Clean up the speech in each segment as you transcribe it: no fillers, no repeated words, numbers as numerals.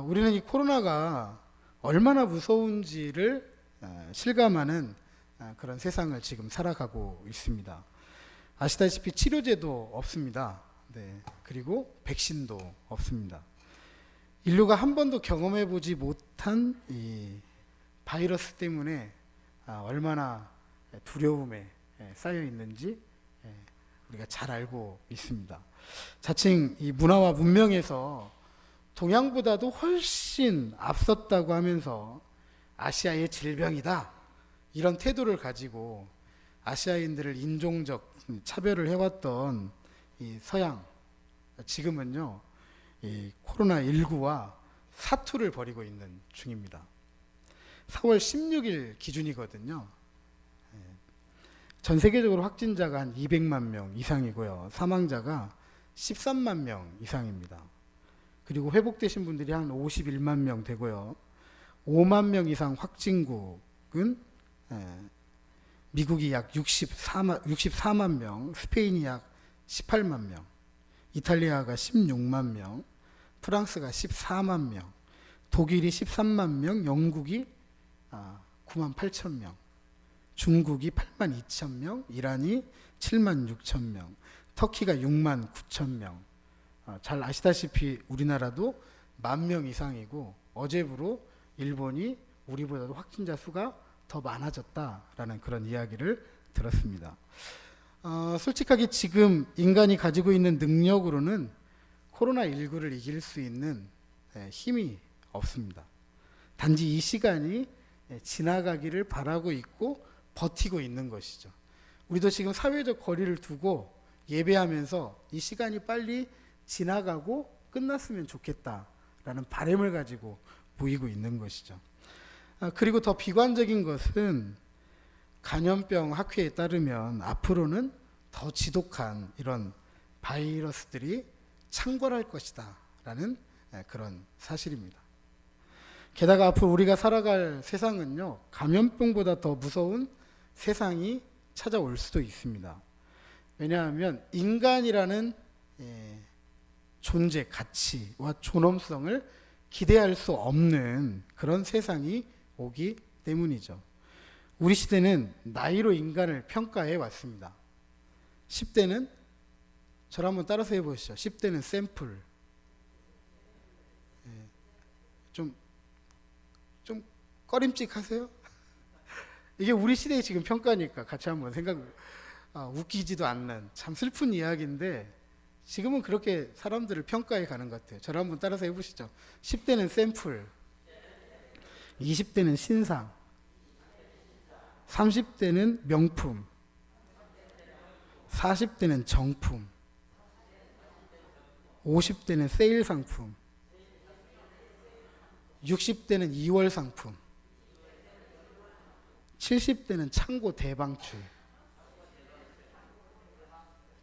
우리는 이 코로나가 얼마나 무서운지를 실감하는 그런 세상을 지금 살아가고 있습니다. 아시다시피 치료제도 없습니다. 네, 그리고 백신도 없습니다. 인류가 한 번도 경험해보지 못한 이 바이러스 때문에 얼마나 두려움에 쌓여 있는지 우리가 잘 알고 있습니다. 자칭 이 문화와 문명에서 동양보다도 훨씬 앞섰다고 하면서 아시아의 질병이다, 이런 태도를 가지고 아시아인들을 인종적 차별을 해왔던 이 서양, 지금은요 이 코로나19와 사투를 벌이고 있는 중입니다. 4월 16일 기준이거든요. 전 세계적으로 확진자가 한 200만 명 이상이고요, 사망자가 13만 명 이상입니다. 그리고 회복되신 분들이 한 51만 명 되고요, 5만 명 이상 확진국은 미국이 약 64만 명, 스페인이 약 18만 명, 이탈리아가 16만 명, 프랑스가 14만 명, 독일이 13만 명, 영국이 9만 8천 명, 중국이 8만 2천 명, 이란이 7만 6천 명, 터키가 6만 9천 명. 잘 아시다시피 우리나라도 10,000명 이상이고 어제부로 일본이 우리보다도 확진자 수가 더 많아졌다라는 그런 이야기를 들었습니다. 솔직하게 지금 인간이 가지고 있는 능력으로는 코로나19를 이길 수 있는 힘이 없습니다. 단지 이 시간이 지나가기를 바라고 있고 버티고 있는 것이죠. 우리도 지금 사회적 거리를 두고 예배하면서 이 시간이 빨리 지나가고 끝났으면 좋겠다라는 바람을 가지고 모이고 있는 것이죠. 그리고 더 비관적인 것은 감염병 학회에 따르면 앞으로는 더 지독한 이런 바이러스들이 창궐할 것이다 라는 그런 사실입니다. 게다가 앞으로 우리가 살아갈 세상은요, 감염병보다 더 무서운 세상이 찾아올 수도 있습니다. 왜냐하면 인간이라는 존재 가치와 존엄성을 기대할 수 없는 그런 세상이 오기 때문이죠. 우리 시대는 나이로 인간을 평가해 왔습니다. 10대는, 저를 한번 따라서 해보시죠. 10대는 샘플. 좀 꺼림칙하세요? 이게 우리 시대의 지금 평가니까 같이 한번 웃기지도 않는 참 슬픈 이야기인데 지금은 그렇게 사람들을 평가해 가는 것 같아요. 저를 한번 따라서 해보시죠. 10대는 샘플, 20대는 신상, 30대는 명품, 40대는 정품, 50대는 세일 상품, 60대는 2월 상품, 70대는 창고 대방출,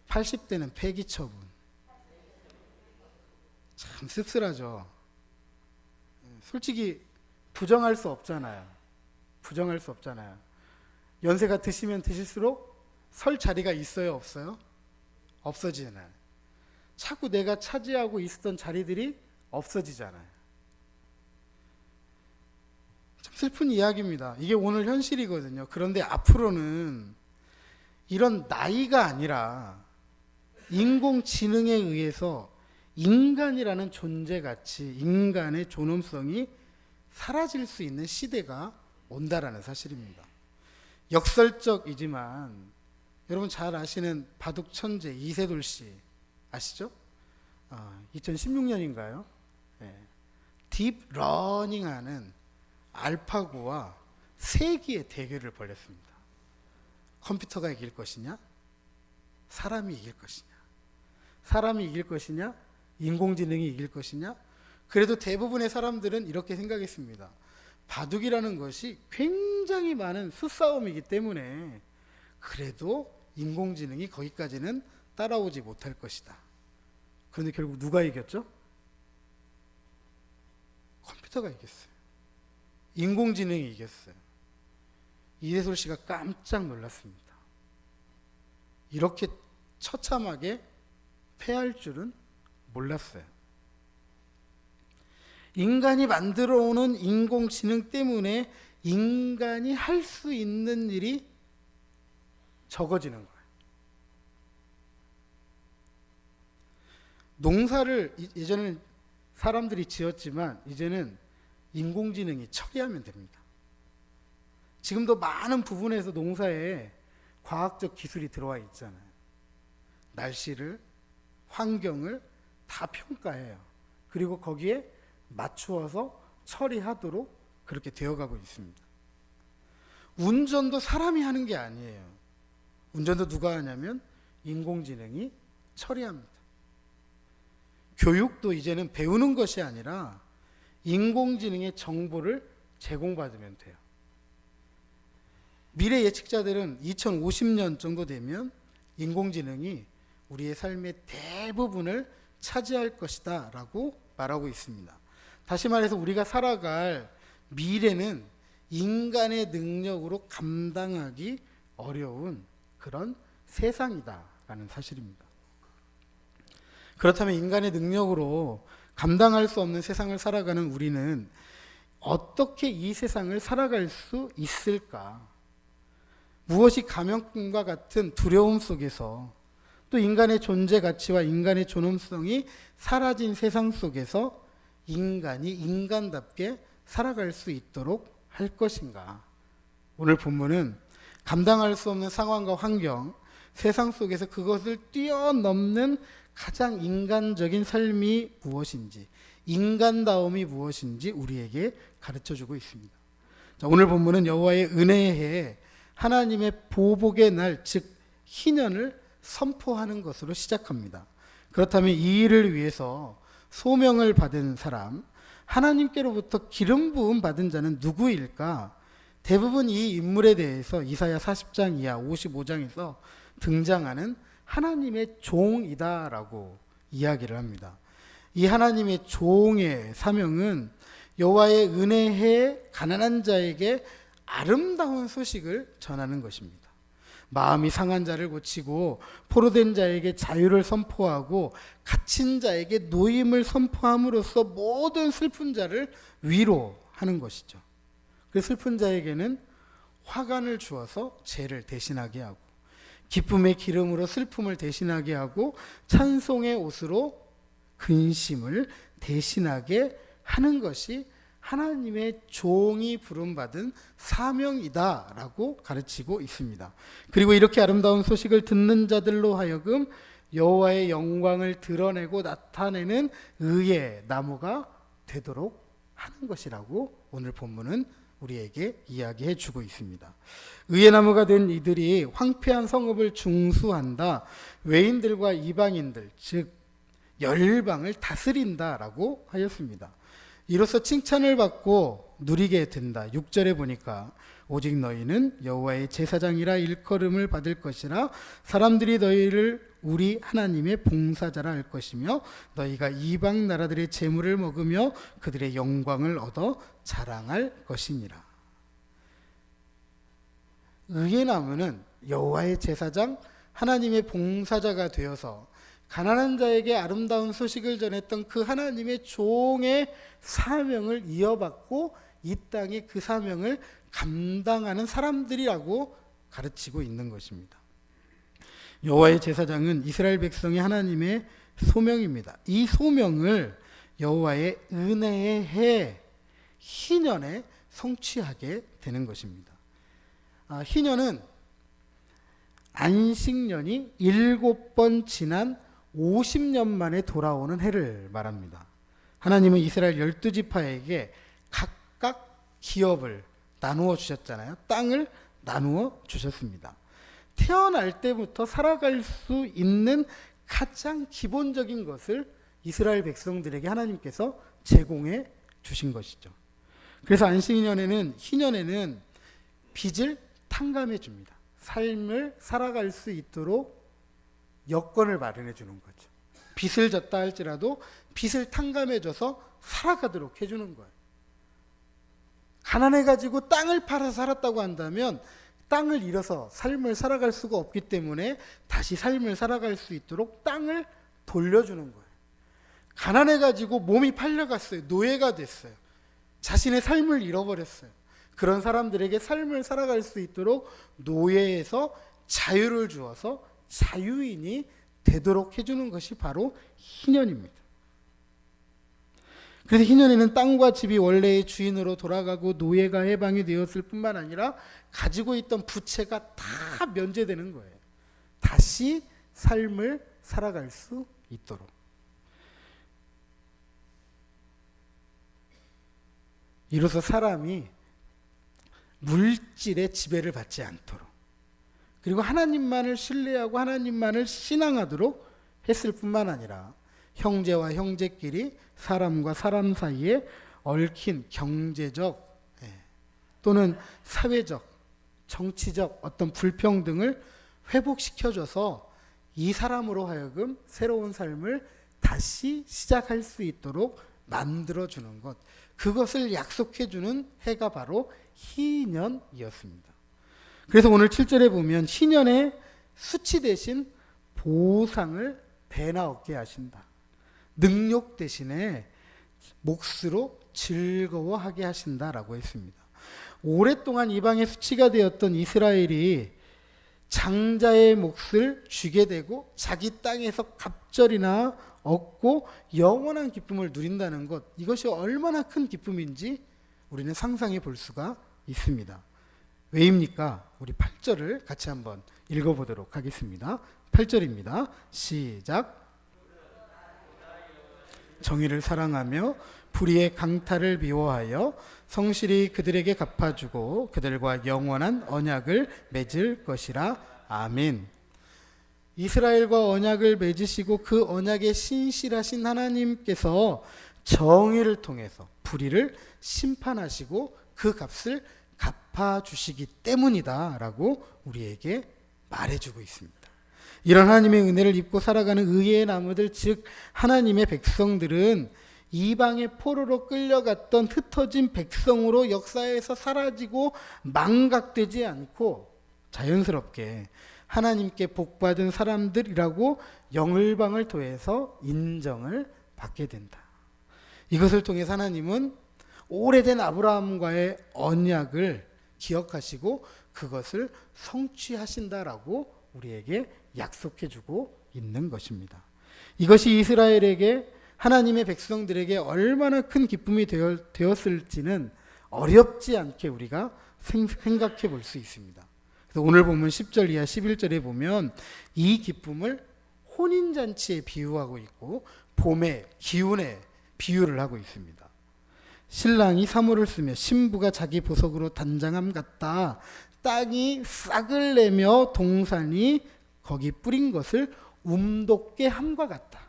80대는 폐기 처분. 참 씁쓸하죠. 솔직히 부정할 수 없잖아요. 부정할 수 없잖아요. 연세가 드시면 드실수록 설 자리가 있어요, 없어요? 없어지잖아요. 자꾸 내가 차지하고 있었던 자리들이 없어지잖아요. 참 슬픈 이야기입니다. 이게 오늘 현실이거든요. 그런데 앞으로는 이런 나이가 아니라 인공지능에 의해서 인간이라는 존재 가치, 인간의 존엄성이 사라질 수 있는 시대가 온다라는 사실입니다. 역설적이지만 여러분 잘 아시는 바둑 천재 이세돌 씨 아시죠? 2016년인가요? 딥 러닝하는 알파고와 세기의 대결을 벌였습니다. 컴퓨터가 이길 것이냐? 사람이 이길 것이냐? 사람이 이길 것이냐? 인공지능이 이길 것이냐? 그래도 대부분의 사람들은 이렇게 생각했습니다. 바둑이라는 것이 굉장히 많은 수싸움이기 때문에 그래도 인공지능이 거기까지는 따라오지 못할 것이다. 그런데 결국 누가 이겼죠? 컴퓨터가 이겼어요. 인공지능이 이겼어요. 이세솔 씨가 깜짝 놀랐습니다. 이렇게 처참하게 패할 줄은 몰랐어요. 인간이 만들어 오는 인공지능 때문에 인간이 할 수 있는 일이 적어지는 거예요. 농사를 예전에는 사람들이 지었지만 이제는 인공지능이 처리하면 됩니다. 지금도 많은 부분에서 농사에 과학적 기술이 들어와 있잖아요. 날씨를, 환경을 다 평가해요. 그리고 거기에 맞추어서 처리하도록 그렇게 되어가고 있습니다. 운전도 사람이 하는 게 아니에요. 운전도 누가 하냐면 인공지능이 처리합니다. 교육도 이제는 배우는 것이 아니라 인공지능의 정보를 제공받으면 돼요. 미래 예측자들은 2050년 정도 되면 인공지능이 우리의 삶의 대부분을 차지할 것이다 라고 말하고 있습니다. 다시 말해서 우리가 살아갈 미래는 인간의 능력으로 감당하기 어려운 그런 세상이다 라는 사실입니다. 그렇다면 인간의 능력으로 감당할 수 없는 세상을 살아가는 우리는 어떻게 이 세상을 살아갈 수 있을까? 무엇이 감염과 같은 두려움 속에서 또 인간의 존재 가치와 인간의 존엄성이 사라진 세상 속에서 인간이 인간답게 살아갈 수 있도록 할 것인가? 오늘 본문은 감당할 수 없는 상황과 환경, 세상 속에서 그것을 뛰어넘는 가장 인간적인 삶이 무엇인지, 인간다움이 무엇인지 우리에게 가르쳐주고 있습니다. 자, 오늘 본문은 여호와의 은혜의 해, 하나님의 보복의 날, 즉 희년을 선포하는 것으로 시작합니다. 그렇다면 이 일을 위해서 소명을 받은 사람, 하나님께로부터 기름 부음 받은 자는 누구일까? 대부분 이 인물에 대해서 이사야 40장 이하 55장에서 등장하는 하나님의 종이다라고 이야기를 합니다. 이 하나님의 종의 사명은 여호와의 은혜에 가난한 자에게 아름다운 소식을 전하는 것입니다. 마음이 상한 자를 고치고 포로된 자에게 자유를 선포하고 갇힌 자에게 노임을 선포함으로써 모든 슬픈 자를 위로하는 것이죠. 그 슬픈 자에게는 화관을 주어서 죄를 대신하게 하고 기쁨의 기름으로 슬픔을 대신하게 하고 찬송의 옷으로 근심을 대신하게 하는 것이 하나님의 종이 부름받은 사명이다라고 가르치고 있습니다. 그리고 이렇게 아름다운 소식을 듣는 자들로 하여금 여호와의 영광을 드러내고 나타내는 의의 나무가 되도록 하는 것이라고 오늘 본문은 우리에게 이야기해 주고 있습니다. 의의 나무가 된 이들이 황폐한 성읍을 중수한다. 외인들과 이방인들, 즉 열방을 다스린다라고 하였습니다. 이로써 칭찬을 받고 누리게 된다. 6절에 보니까 오직 너희는 여호와의 제사장이라 일컬음을 받을 것이라 사람들이 너희를 우리 하나님의 봉사자라 할 것이며 너희가 이방 나라들의 재물을 먹으며 그들의 영광을 얻어 자랑할 것이니라. 의의 나무는 여호와의 제사장, 하나님의 봉사자가 되어서 가난한 자에게 아름다운 소식을 전했던 그 하나님의 종의 사명을 이어받고 이 땅에 그 사명을 감당하는 사람들이라고 가르치고 있는 것입니다. 여호와의 제사장은 이스라엘 백성이 하나님의 소명입니다. 이 소명을 여호와의 은혜의 해 희년에 성취하게 되는 것입니다. 희년은 안식년이 7번 지난 50년 만에 돌아오는 해를 말합니다. 하나님은 이스라엘 12지파에게 각각 기업을 나누어 주셨잖아요. 땅을 나누어 주셨습니다. 태어날 때부터 살아갈 수 있는 가장 기본적인 것을 이스라엘 백성들에게 하나님께서 제공해 주신 것이죠. 그래서 안식년에는, 희년에는 빚을 탕감해 줍니다. 삶을 살아갈 수 있도록 여건을 마련해 주는 거죠. 빚을 졌다 할지라도 빚을 탕감해 줘서 살아가도록 해주는 거예요. 가난해가지고 땅을 팔아서 살았다고 한다면 땅을 잃어서 삶을 살아갈 수가 없기 때문에 다시 삶을 살아갈 수 있도록 땅을 돌려주는 거예요. 가난해가지고 몸이 팔려갔어요. 노예가 됐어요. 자신의 삶을 잃어버렸어요. 그런 사람들에게 삶을 살아갈 수 있도록 노예에서 자유를 주어서 자유인이 되도록 해주는 것이 바로 희년입니다. 그래서 희년에는 땅과 집이 원래의 주인으로 돌아가고 노예가 해방이 되었을 뿐만 아니라 가지고 있던 부채가 다 면제되는 거예요. 다시 삶을 살아갈 수 있도록. 이로써 사람이 물질의 지배를 받지 않도록, 그리고 하나님만을 신뢰하고 하나님만을 신앙하도록 했을 뿐만 아니라 형제와 형제끼리, 사람과 사람 사이에 얽힌 경제적 또는 사회적, 정치적 어떤 불평등을 회복시켜줘서 이 사람으로 하여금 새로운 삶을 다시 시작할 수 있도록 만들어주는 것, 그것을 약속해주는 해가 바로 희년이었습니다. 그래서 오늘 7절에 보면 희년의 수치 대신 보상을 배나 얻게 하신다. 능욕 대신에 몫으로 즐거워하게 하신다라고 했습니다. 오랫동안 이방의 수치가 되었던 이스라엘이 장자의 몫을 쥐게 되고 자기 땅에서 갑절이나 얻고 영원한 기쁨을 누린다는 것, 이것이 얼마나 큰 기쁨인지 우리는 상상해 볼 수가 있습니다. 왜입니까? 우리 8절을 같이 한번 읽어보도록 하겠습니다. 8절입니다. 시작. 정의를 사랑하며 불의의 강탈을 미워하여 성실히 그들에게 갚아주고 그들과 영원한 언약을 맺을 것이라. 아멘. 이스라엘과 언약을 맺으시고 그 언약에 신실하신 하나님께서 정의를 통해서 불의를 심판하시고 그 값을 갚아주시기 때문이다 라고 우리에게 말해주고 있습니다. 이런 하나님의 은혜를 입고 살아가는 의의 나무들, 즉 하나님의 백성들은 이방의 포로로 끌려갔던 흩어진 백성으로 역사에서 사라지고 망각되지 않고 자연스럽게 하나님께 복받은 사람들이라고 영을방을 통해서 인정을 받게 된다. 이것을 통해서 하나님은 오래된 아브라함과의 언약을 기억하시고 그것을 성취하신다라고 우리에게 약속해주고 있는 것입니다. 이것이 이스라엘에게, 하나님의 백성들에게 얼마나 큰 기쁨이 되었을지는 어렵지 않게 우리가 생각해 볼 수 있습니다. 그래서 오늘 보면 10절 이하 11절에 보면 이 기쁨을 혼인잔치에 비유하고 있고 봄의 기운에 비유를 하고 있습니다. 신랑이 사모를 쓰며 신부가 자기 보석으로 단장함 같다. 땅이 싹을 내며 동산이 거기 뿌린 것을 움돋게 함과 같다.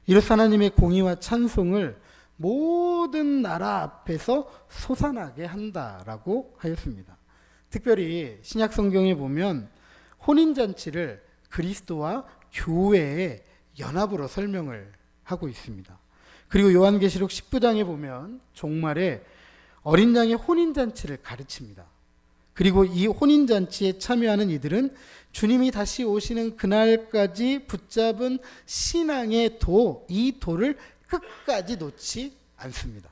이로써 하나님의 공의와 찬송을 모든 나라 앞에서 솟아나게 한다라고 하였습니다. 특별히 신약 성경에 보면 혼인잔치를 그리스도와 교회의 연합으로 설명을 하고 있습니다. 그리고 요한계시록 19장에 보면 종말에 어린 양의 혼인잔치를 가르칩니다. 그리고 이 혼인잔치에 참여하는 이들은 주님이 다시 오시는 그날까지 붙잡은 신앙의 이 도를 끝까지 놓지 않습니다.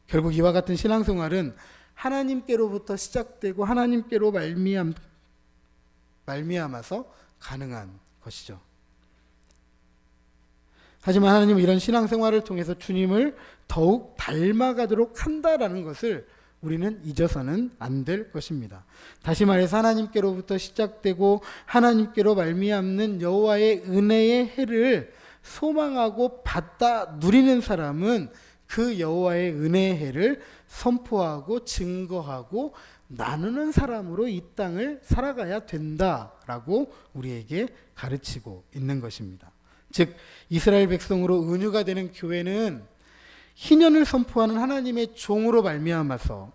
결국 이와 같은 신앙생활은 하나님께로부터 시작되고 하나님께로 말미암아서 가능한 것이죠. 하지만 하나님은 이런 신앙생활을 통해서 주님을 더욱 닮아가도록 한다라는 것을 우리는 잊어서는 안 될 것입니다. 다시 말해서 하나님께로부터 시작되고 하나님께로 말미암는 여호와의 은혜의 해를 소망하고 받다 누리는 사람은 그 여호와의 은혜의 해를 선포하고 증거하고 나누는 사람으로 이 땅을 살아가야 된다라고 우리에게 가르치고 있는 것입니다. 즉 이스라엘 백성으로 은유가 되는 교회는 희년을 선포하는 하나님의 종으로 말미암아서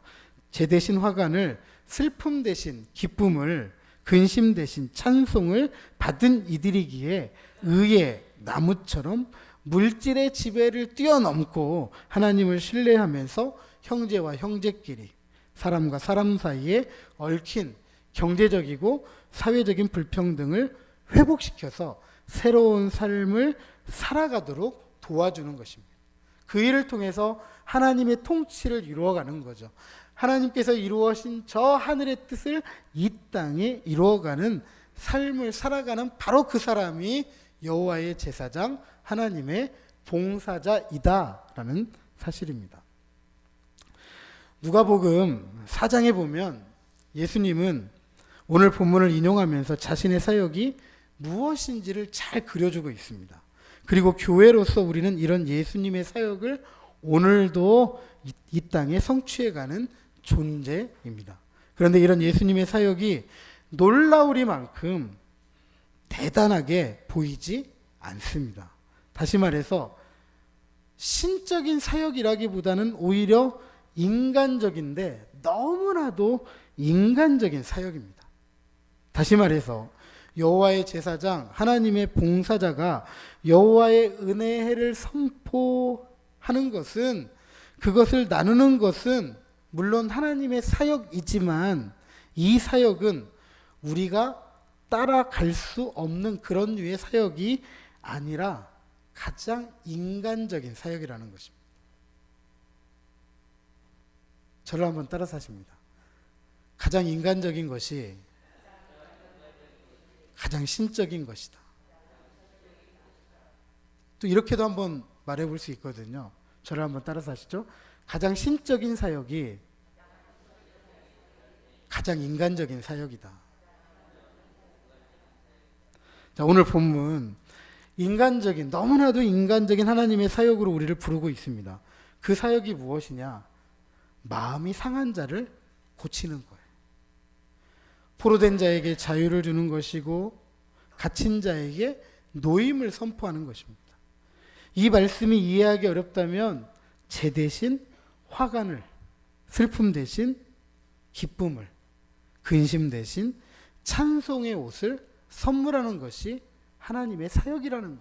제 대신 화관을, 슬픔 대신 기쁨을, 근심 대신 찬송을 받은 이들이기에 의의 나무처럼 물질의 지배를 뛰어넘고 하나님을 신뢰하면서 형제와 형제끼리, 사람과 사람 사이에 얽힌 경제적이고 사회적인 불평등을 회복시켜서 새로운 삶을 살아가도록 도와주는 것입니다. 그 일을 통해서 하나님의 통치를 이루어가는 거죠. 하나님께서 이루어신 저 하늘의 뜻을 이 땅에 이루어가는 삶을 살아가는 바로 그 사람이 여호와의 제사장, 하나님의 봉사자이다라는 사실입니다. 누가복음 4장에 보면 예수님은 오늘 본문을 인용하면서 자신의 사역이 무엇인지를 잘 그려주고 있습니다. 그리고 교회로서 우리는 이런 예수님의 사역을 오늘도 이 땅에 성취해가는 존재입니다. 그런데 이런 예수님의 사역이 놀라우리만큼 대단하게 보이지 않습니다. 다시 말해서 신적인 사역이라기보다는 오히려 인간적인데 너무나도 인간적인 사역입니다. 다시 말해서 여호와의 제사장, 하나님의 봉사자가 여호와의 은혜를 선포하는 것은, 그것을 나누는 것은 물론 하나님의 사역이지만 이 사역은 우리가 따라갈 수 없는 그런 류의 사역이 아니라 가장 인간적인 사역이라는 것입니다. 저를 한번 따라서 하십니다. 가장 인간적인 것이 가장 신적인 것이다. 또 이렇게도 한번 말해볼 수 있거든요. 저를 한번 따라서 하시죠. 가장 신적인 사역이 가장 인간적인 사역이다. 자, 오늘 본문 인간적인, 너무나도 인간적인 하나님의 사역으로 우리를 부르고 있습니다. 그 사역이 무엇이냐? 마음이 상한 자를 고치는 거예요. 포로된 자에게 자유를 주는 것이고 갇힌 자에게 노임을 선포하는 것입니다. 이 말씀이 이해하기 어렵다면 제 대신 화관을, 슬픔 대신 기쁨을, 근심 대신 찬송의 옷을 선물하는 것이 하나님의 사역이라는 거예요.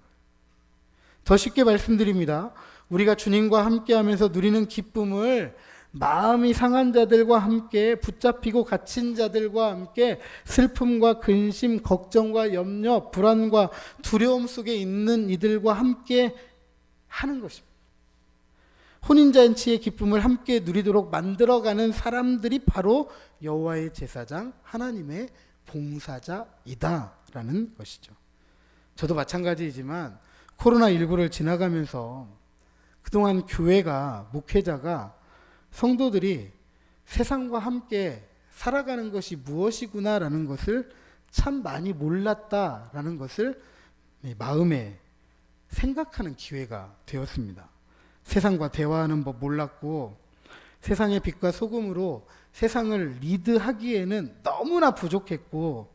더 쉽게 말씀드립니다. 우리가 주님과 함께하면서 누리는 기쁨을 마음이 상한 자들과 함께, 붙잡히고 갇힌 자들과 함께 슬픔과 근심, 걱정과 염려, 불안과 두려움 속에 있는 이들과 함께 하는 것입니다. 혼인잔치의 기쁨을 함께 누리도록 만들어가는 사람들이 바로 여호와의 제사장, 하나님의 봉사자이다라는 것이죠. 저도 마찬가지이지만 코로나19를 지나가면서 그동안 교회가, 목회자가, 성도들이 세상과 함께 살아가는 것이 무엇이구나라는 것을 참 많이 몰랐다라는 것을 마음에 생각하는 기회가 되었습니다. 세상과 대화하는 법 몰랐고 세상의 빛과 소금으로 세상을 리드하기에는 너무나 부족했고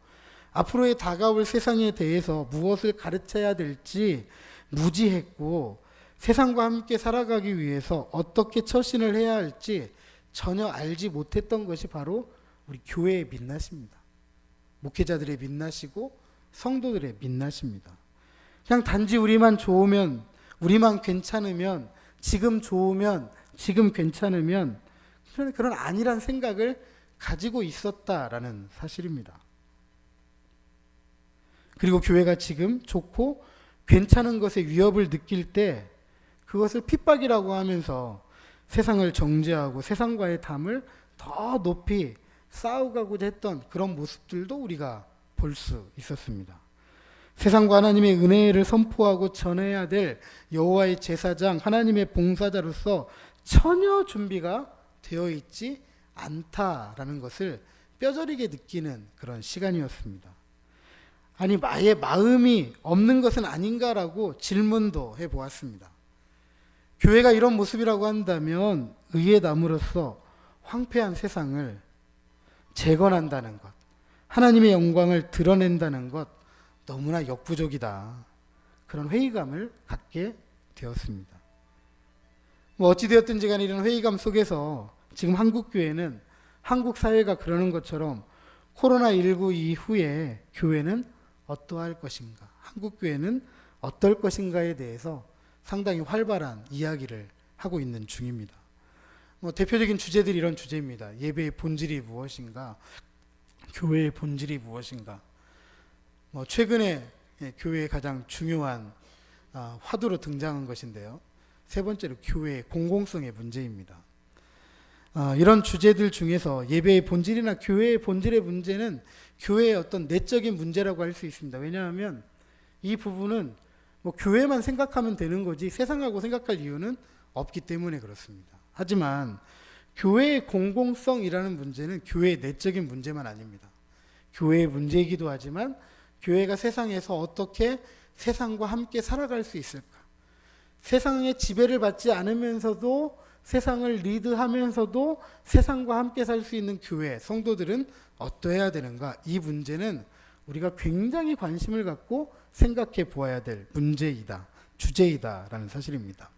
앞으로의 다가올 세상에 대해서 무엇을 가르쳐야 될지 무지했고 세상과 함께 살아가기 위해서 어떻게 처신을 해야 할지 전혀 알지 못했던 것이 바로 우리 교회의 민낯입니다. 목회자들의 민낯이고 성도들의 민낯입니다. 그냥 단지 우리만 좋으면, 우리만 괜찮으면, 지금 좋으면, 지금 괜찮으면 그런 안일한 생각을 가지고 있었다라는 사실입니다. 그리고 교회가 지금 좋고 괜찮은 것의 위협을 느낄 때 그것을 핍박이라고 하면서 세상을 정죄하고 세상과의 담을 더 높이 쌓아가고자 했던 그런 모습들도 우리가 볼 수 있었습니다. 세상과 하나님의 은혜를 선포하고 전해야 될 여호와의 제사장, 하나님의 봉사자로서 전혀 준비가 되어 있지 않다라는 것을 뼈저리게 느끼는 그런 시간이었습니다. 아니, 아예 마음이 없는 것은 아닌가라고 질문도 해보았습니다. 교회가 이런 모습이라고 한다면 의의 나무로서 황폐한 세상을 재건한다는 것, 하나님의 영광을 드러낸다는 것, 너무나 역부족이다. 그런 회의감을 갖게 되었습니다. 어찌되었든지 간에 이런 회의감 속에서 지금 한국교회는, 한국 사회가 그러는 것처럼 코로나19 이후에 교회는 어떠할 것인가, 한국교회는 어떨 것인가에 대해서 상당히 활발한 이야기를 하고 있는 중입니다. 대표적인 주제들이 이런 주제입니다. 예배의 본질이 무엇인가, 교회의 본질이 무엇인가. 최근에 교회의 가장 중요한 화두로 등장한 것인데요. 세 번째로 교회의 공공성의 문제입니다. 이런 주제들 중에서 예배의 본질이나 교회의 본질의 문제는 교회의 어떤 내적인 문제라고 할 수 있습니다. 왜냐하면 이 부분은 뭐 교회만 생각하면 되는 거지 세상하고 생각할 이유는 없기 때문에 그렇습니다. 하지만 교회의 공공성이라는 문제는 교회의 내적인 문제만 아닙니다. 교회의 문제이기도 하지만 교회가 세상에서 어떻게 세상과 함께 살아갈 수 있을까? 세상의 지배를 받지 않으면서도 세상을 리드하면서도 세상과 함께 살 수 있는 교회, 성도들은 어떠해야 되는가? 이 문제는 우리가 굉장히 관심을 갖고 생각해 보아야 될 문제이다, 주제이다라는 사실입니다.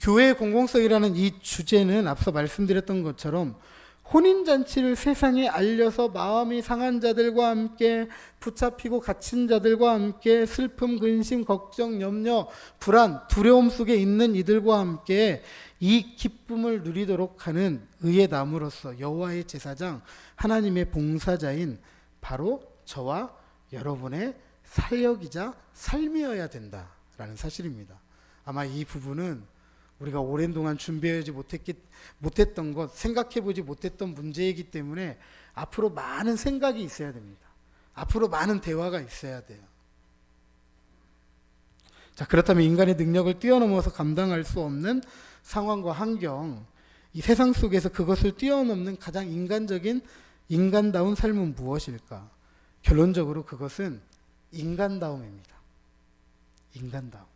교회의 공공성이라는 이 주제는 앞서 말씀드렸던 것처럼 혼인잔치를 세상에 알려서 마음이 상한 자들과 함께 붙잡히고 갇힌 자들과 함께 슬픔, 근심, 걱정, 염려, 불안, 두려움 속에 있는 이들과 함께 이 기쁨을 누리도록 하는 의의 나무로서 여호와의 제사장, 하나님의 봉사자인 바로 저와 여러분의 사역이자 삶이어야 된다라는 사실입니다. 아마 이 부분은 우리가 오랜 동안 준비하지 못했던 것, 생각해보지 못했던 문제이기 때문에 앞으로 많은 생각이 있어야 됩니다. 앞으로 많은 대화가 있어야 돼요. 자, 그렇다면 인간의 능력을 뛰어넘어서 감당할 수 없는 상황과 환경, 이 세상 속에서 그것을 뛰어넘는 가장 인간적인 인간다운 삶은 무엇일까? 결론적으로 그것은 인간다움입니다. 인간다움.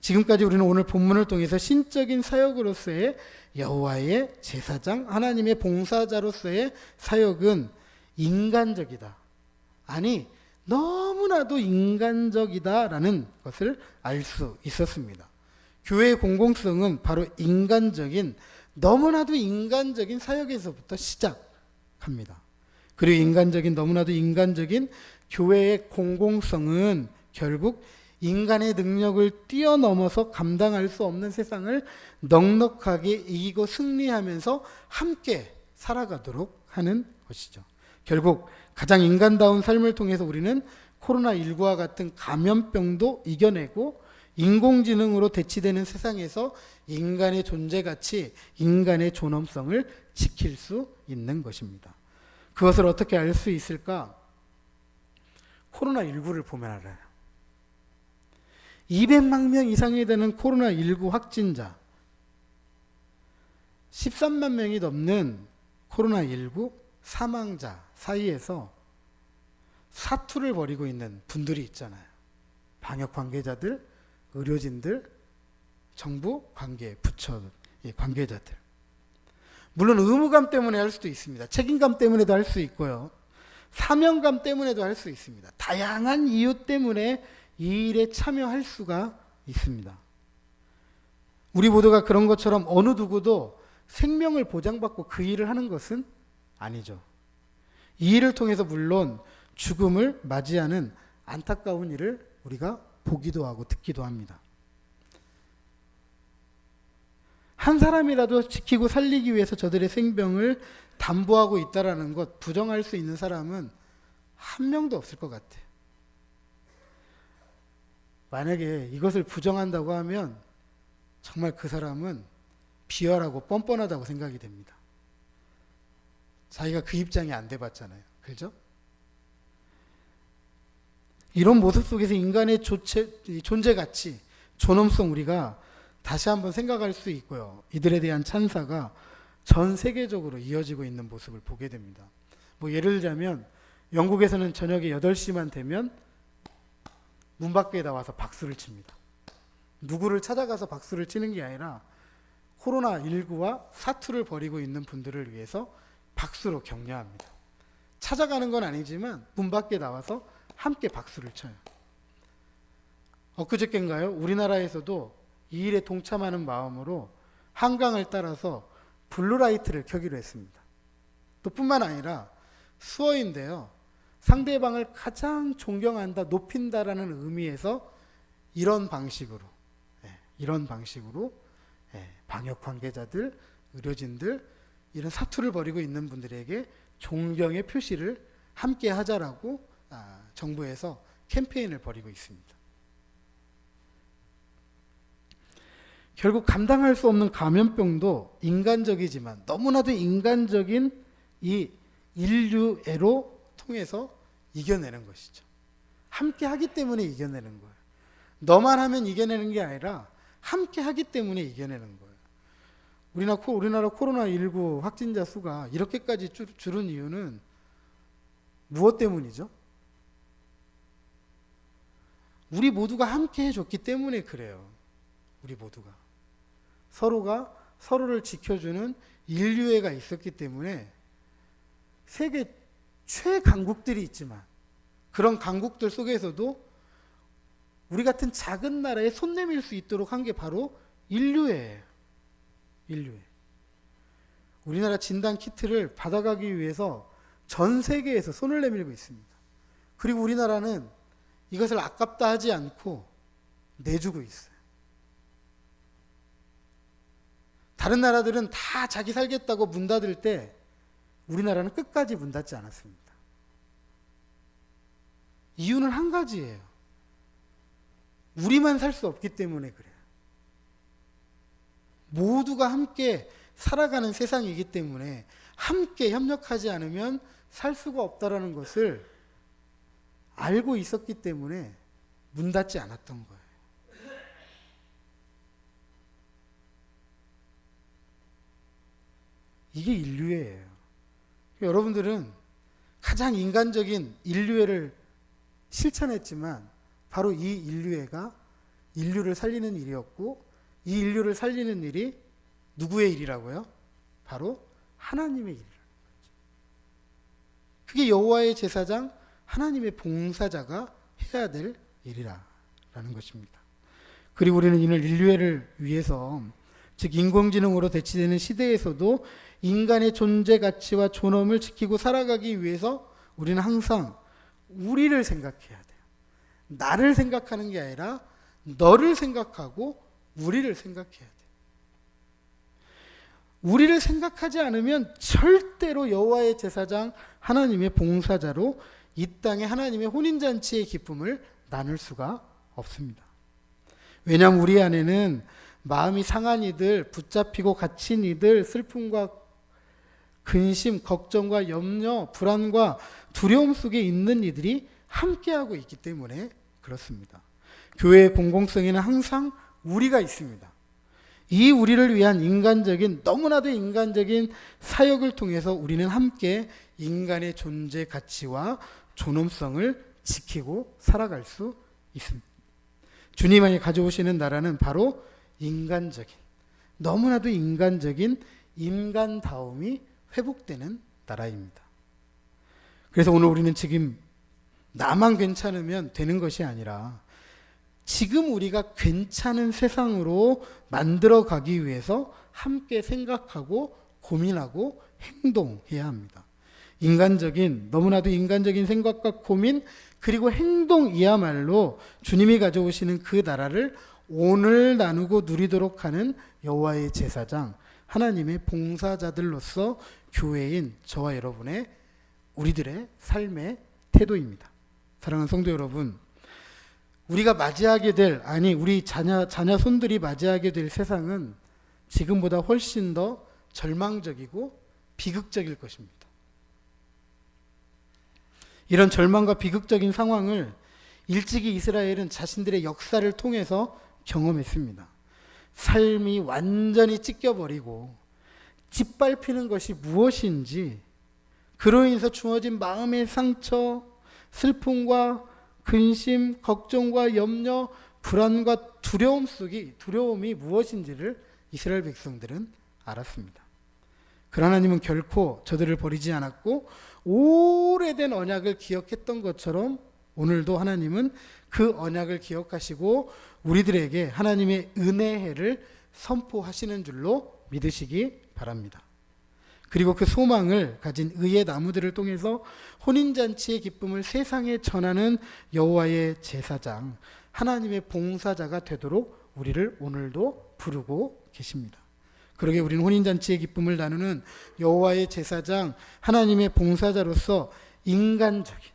지금까지 우리는 오늘 본문을 통해서 신적인 사역으로서의 여호와의 제사장, 하나님의 봉사자로서의 사역은 인간적이다. 아니, 너무나도 인간적이다라는 것을 알 수 있었습니다. 교회의 공공성은 바로 인간적인, 너무나도 인간적인 사역에서부터 시작합니다. 그리고 너무나도 인간적인 교회의 공공성은 결국 인간의 능력을 뛰어넘어서 감당할 수 없는 세상을 넉넉하게 이기고 승리하면서 함께 살아가도록 하는 것이죠. 결국 가장 인간다운 삶을 통해서 우리는 코로나19와 같은 감염병도 이겨내고 인공지능으로 대치되는 세상에서 인간의 존재가치, 인간의 존엄성을 지킬 수 있는 것입니다. 그것을 어떻게 알 수 있을까? 코로나19를 보면 알아요. 200만 명 이상이 되는 코로나19 확진자, 13만 명이 넘는 코로나19 사망자 사이에서 사투를 벌이고 있는 분들이 있잖아요. 방역 관계자들, 의료진들, 정부 관계, 부처 관계자들. 물론 의무감 때문에 할 수도 있습니다. 책임감 때문에도 할 수 있고요. 사명감 때문에도 할 수 있습니다. 다양한 이유 때문에 이 일에 참여할 수가 있습니다. 우리 모두가 그런 것처럼 어느 누구도 생명을 보장받고 그 일을 하는 것은 아니죠. 이 일을 통해서 물론 죽음을 맞이하는 안타까운 일을 우리가 보기도 하고 듣기도 합니다. 한 사람이라도 지키고 살리기 위해서 저들의 생명을 담보하고 있다라는 것, 부정할 수 있는 사람은 한 명도 없을 것 같아요. 만약에 이것을 부정한다고 하면 정말 그 사람은 비열하고 뻔뻔하다고 생각이 됩니다. 자기가 그 입장이 안 돼봤잖아요. 그렇죠? 이런 모습 속에서 인간의 존재가치, 존엄성 우리가 다시 한번 생각할 수 있고요. 이들에 대한 찬사가 전 세계적으로 이어지고 있는 모습을 보게 됩니다. 뭐 예를 들자면 영국에서는 저녁에 8시만 되면 문 밖에 나와서 박수를 칩니다. 누구를 찾아가서 박수를 치는 게 아니라 코로나19와 사투를 벌이고 있는 분들을 위해서 박수로 격려합니다. 찾아가는 건 아니지만 문 밖에 나와서 함께 박수를 쳐요. 엊그저께인가요? 우리나라에서도 이 일에 동참하는 마음으로 한강을 따라서 블루라이트를 켜기로 했습니다. 또 뿐만 아니라 수어인데요. 상대방을 가장 존경한다, 높인다라는 의미에서 이런 방식으로 방역 관계자들, 의료진들, 이런 사투를 벌이고 있는 분들에게 존경의 표시를 함께 하자라고 정부에서 캠페인을 벌이고 있습니다. 결국 감당할 수 없는 감염병도 인간적이지만 너무나도 인간적인 이 인류애로 통해서 이겨내는 것이죠. 함께 하기 때문에 이겨내는 거예요. 너만 하면 이겨내는 게 아니라 함께 하기 때문에 이겨내는 거예요. 우리나라 코로나19 확진자 수가 이렇게까지 줄은 이유는 무엇 때문이죠? 우리 모두가 함께 해줬기 때문에 그래요. 우리 모두가. 서로가 서로를 지켜주는 인류애가 있었기 때문에 세계 최강국들이 있지만 그런 강국들 속에서도 우리 같은 작은 나라에 손 내밀 수 있도록 한 게 바로 인류애예요. 인류애. 우리나라 진단 키트를 받아가기 위해서 전 세계에서 손을 내밀고 있습니다. 그리고 우리나라는 이것을 아깝다 하지 않고 내주고 있어요. 다른 나라들은 다 자기 살겠다고 문 닫을 때 우리나라는 끝까지 문 닫지 않았습니다. 이유는 한 가지예요. 우리만 살 수 없기 때문에 그래요. 모두가 함께 살아가는 세상이기 때문에 함께 협력하지 않으면 살 수가 없다라는 것을 알고 있었기 때문에 문 닫지 않았던 거예요. 이게 인류애예요. 여러분들은 가장 인간적인 인류애를 실천했지만 바로 이 인류애가 인류를 살리는 일이었고 이 인류를 살리는 일이 누구의 일이라고요? 바로 하나님의 일이라는 거죠. 그게 여호와의 제사장 하나님의 봉사자가 해야 될 일이라는 것입니다. 그리고 우리는 이는 인류애를 위해서 즉 인공지능으로 대치되는 시대에서도 인간의 존재 가치와 존엄을 지키고 살아가기 위해서 우리는 항상 우리를 생각해야 돼요. 나를 생각하는 게 아니라 너를 생각하고 우리를 생각해야 돼요. 우리를 생각하지 않으면 절대로 여호와의 제사장 하나님의 봉사자로 이 땅에 하나님의 혼인잔치의 기쁨을 나눌 수가 없습니다. 왜냐하면 우리 안에는 마음이 상한 이들, 붙잡히고 갇힌 이들, 슬픔과 근심, 걱정과 염려, 불안과 두려움 속에 있는 이들이 함께하고 있기 때문에 그렇습니다. 교회의 공공성에는 항상 우리가 있습니다. 이 우리를 위한 인간적인, 너무나도 인간적인 사역을 통해서 우리는 함께 인간의 존재 가치와 존엄성을 지키고 살아갈 수 있습니다. 주님이 가져오시는 나라는 바로 인간적인, 너무나도 인간적인 인간다움이 회복되는 나라입니다. 그래서 오늘 우리는 지금 나만 괜찮으면 되는 것이 아니라 지금 우리가 괜찮은 세상으로 만들어 가기 위해서 함께 생각하고 고민하고 행동해야 합니다. 인간적인, 너무나도 인간적인 생각과 고민 그리고 행동이야말로 주님이 가져오시는 그 나라를 오늘 나누고 누리도록 하는 여호와의 제사장, 하나님의 봉사자들로서 교회인 저와 여러분의 우리들의 삶의 태도입니다. 사랑하는 성도 여러분, 우리가 맞이하게 될, 우리 자녀손들이 맞이하게 될 세상은 지금보다 훨씬 더 절망적이고 비극적일 것입니다. 이런 절망과 비극적인 상황을 일찍이 이스라엘은 자신들의 역사를 통해서 경험했습니다. 삶이 완전히 찢겨버리고 짓밟히는 것이 무엇인지, 그로 인해서 주어진 마음의 상처, 슬픔과 근심, 걱정과 염려, 불안과 두려움이 무엇인지를 이스라엘 백성들은 알았습니다. 그러나 하나님은 결코 저들을 버리지 않았고 오래된 언약을 기억했던 것처럼 오늘도 하나님은 그 언약을 기억하시고 우리들에게 하나님의 은혜해를 선포하시는 줄로 믿으시기 바랍니다. 그리고 그 소망을 가진 의의 나무들을 통해서 혼인잔치의 기쁨을 세상에 전하는 여호와의 제사장, 하나님의 봉사자가 되도록 우리를 오늘도 부르고 계십니다. 그러게 우리는 혼인잔치의 기쁨을 나누는 여호와의 제사장, 하나님의 봉사자로서 인간적인,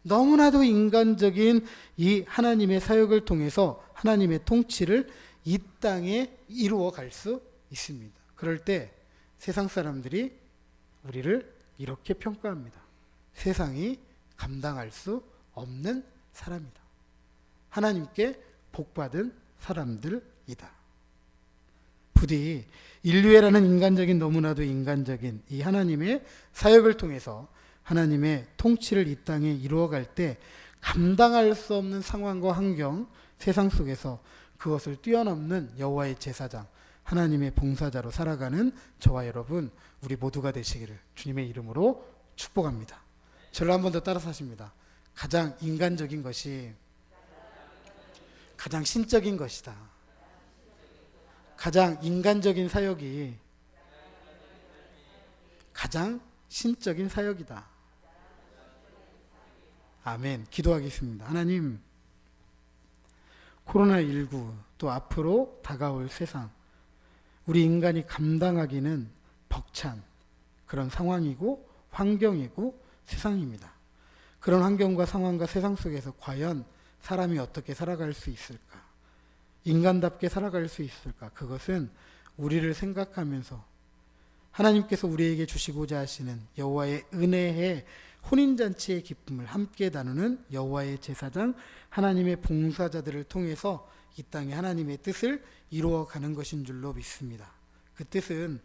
너무나도 인간적인 이 하나님의 사역을 통해서 하나님의 통치를 이 땅에 이루어 갈 수 있습니다. 그럴 때 세상 사람들이 우리를 이렇게 평가합니다. 세상이 감당할 수 없는 사람이다. 하나님께 복받은 사람들이다. 부디 인류애라는 인간적인, 너무나도 인간적인 이 하나님의 사역을 통해서 하나님의 통치를 이 땅에 이루어갈 때 감당할 수 없는 상황과 환경, 세상 속에서 그것을 뛰어넘는 여호와의 제사장, 하나님의 봉사자로 살아가는 저와 여러분, 우리 모두가 되시기를 주님의 이름으로 축복합니다. 저를 한 번 더 따라서 하십니다. 가장 인간적인 것이 가장 신적인 것이다. 가장 인간적인 사역이 가장 신적인 사역이다. 아멘. 기도하겠습니다. 하나님, 코로나19 또 앞으로 다가올 세상, 우리 인간이 감당하기는 벅찬 그런 상황이고 환경이고 세상입니다. 그런 환경과 상황과 세상 속에서 과연 사람이 어떻게 살아갈 수 있을까? 인간답게 살아갈 수 있을까? 그것은 우리를 생각하면서 하나님께서 우리에게 주시고자 하시는 여호와의 은혜의 혼인잔치의 기쁨을 함께 나누는 여호와의 제사장, 하나님의 봉사자들을 통해서 이 땅에 하나님의 뜻을 이루어가는 것인 줄로 믿습니다. 그 뜻은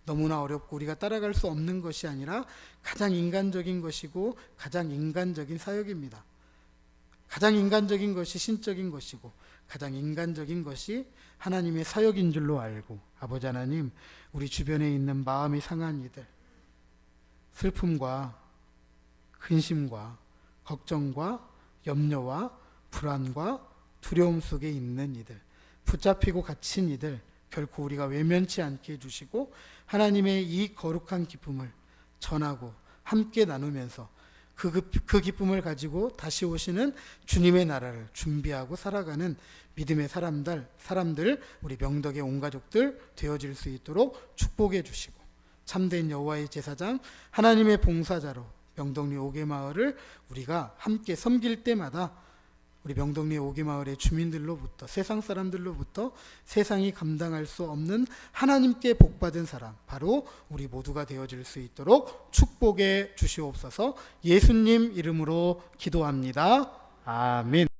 너무나 어렵고 우리가 따라갈 수 없는 것이 아니라 가장 인간적인 것이고 가장 인간적인 사역입니다. 가장 인간적인 것이 신적인 것이고 가장 인간적인 것이 하나님의 사역인 줄로 알고, 아버지 하나님, 우리 주변에 있는 마음이 상한 이들, 슬픔과 근심과 걱정과 염려와 불안과 두려움 속에 있는 이들, 붙잡히고 갇힌 이들 결코 우리가 외면치 않게 해주시고 하나님의 이 거룩한 기쁨을 전하고 함께 나누면서 그 기쁨을 가지고 다시 오시는 주님의 나라를 준비하고 살아가는 믿음의 사람들, 우리 명덕의 온 가족들 되어질 수 있도록 축복해 주시고, 참된 여호와의 제사장, 하나님의 봉사자로 명덕리 5개 마을을 우리가 함께 섬길 때마다 우리 명덕리 5개 마을의 주민들로부터, 세상 사람들로부터 세상이 감당할 수 없는 하나님께 복받은 사람, 바로 우리 모두가 되어질 수 있도록 축복해 주시옵소서. 예수님 이름으로 기도합니다. 아멘.